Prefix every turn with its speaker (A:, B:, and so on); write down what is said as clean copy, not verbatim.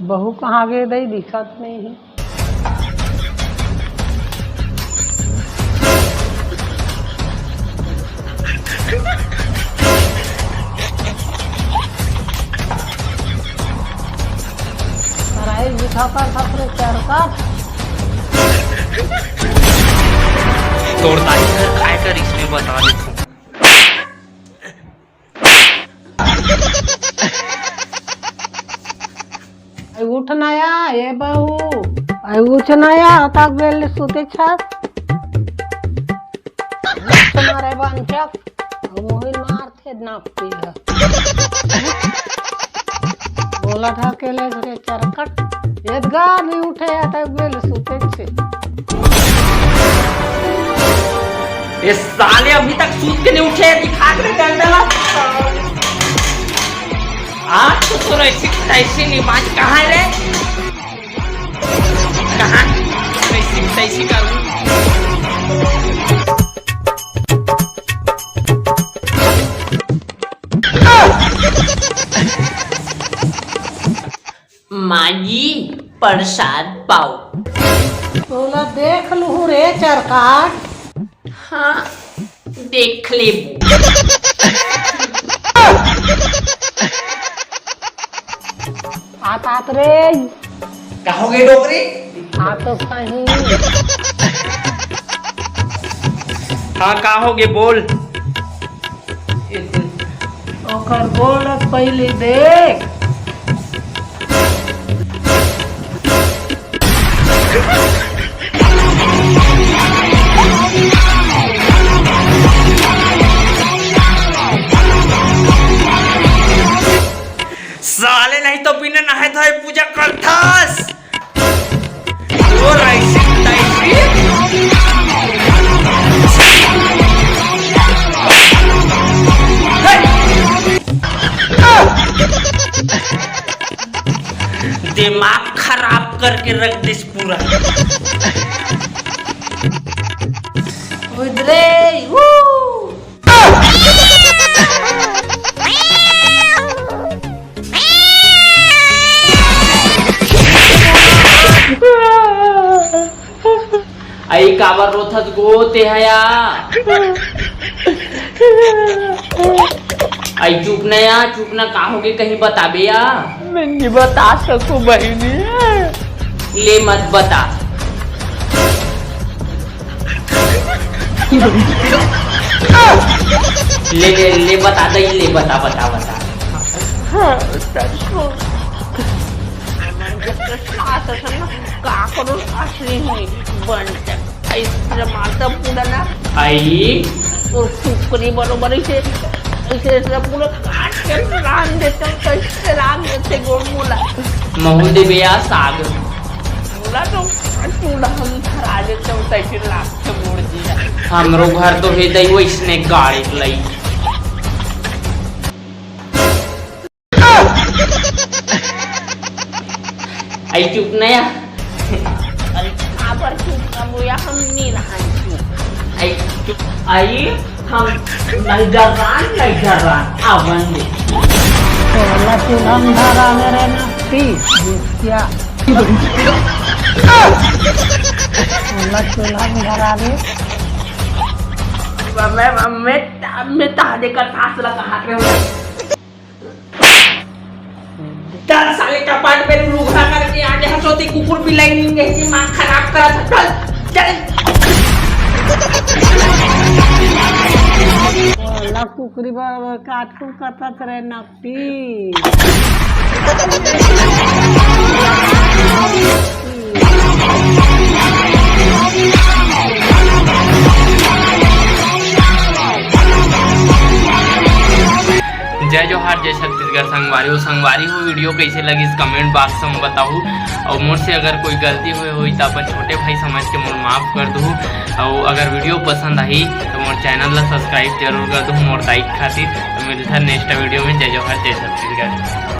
A: बहू कहाँ गए दई दिखत नहीं है। दिखा कर सफरे चार का
B: तोड़ता है खाए कर इसमें बता देता
A: उठनाया ये बहू उठनाया तक बेल सुते छा तुम्हारे बांचक मोहिन मारथे नापती है बोला था केले रे चरकट एदगा नहीं उठे तक बेल सुते छे।
B: ये साले अभी तक सूत के नहीं उठे दिखा के डंडला आज तो ऐसी निमाज कहाँ है रे कहाँ ऐसी करूँ माजी प्रसाद पाओ
A: बोला देख लू रे चरकाट।
B: हाँ देख ले
A: आतात रे
B: कहोगे डोकरी
A: आ तो कहीं
B: हाँ कहोगे बोल
A: ओकर गोड़ पहले देख
B: साले नहीं तो बिना नहाए धोए पूजा करथास और ऐसी दिमाग खराब करके रख दिस पूरा उधरे आई काबर रोथत गो ते हया आई चुप न काहोगे कहीं बताबे या
A: मैं नहीं बता सकूं बहनी
B: ले मत बता ले बता दे ले बता
A: हाँ,
B: आई
A: सुकरी बरोबर इसे पूरा काट के राम देते कैसे राम देते गोड़ मुला
B: महू देवे या साग
A: मुला तो चूल्हा हम धरा देते तैसे लाख के मोड़ दिया
B: हमरो घर तो है दई वैसने गाड़ी लई आई चुप नया
A: अरे काबर चुप ना मुया हम नहीं रहा
B: आई चुप आई हम नहीं डरान आवन ले
A: बोला चूल्हा धरा मेरे नाती क्या बोला चूल्हा धरा दे
B: मैं तादे का फासला कहाँ पे हूँ चल साले कपाट पे लुघा करके आगे हंसोती कुकुर भी लाइनिंग दिमाग खराब करा था चल
A: बोला कुकरी बराबर काटू करता रे नाती
B: जय जोहार जय छत्तीसगढ़ संगवारी हो वीडियो कैसे लगी इस कमेंट बॉक्स में बताऊ और मुझसे अगर कोई गलती हुई तो अपन छोटे भाई समझ के मोर माफ़ कर दूँ और अगर वीडियो पसंद आई तो मोर चैनल ला सब्सक्राइब जरूर कर दूँ मोर लाइक खातिर तो मिलता है नेक्स्ट वीडियो में। जय जोहार जय छत्तीसगढ़।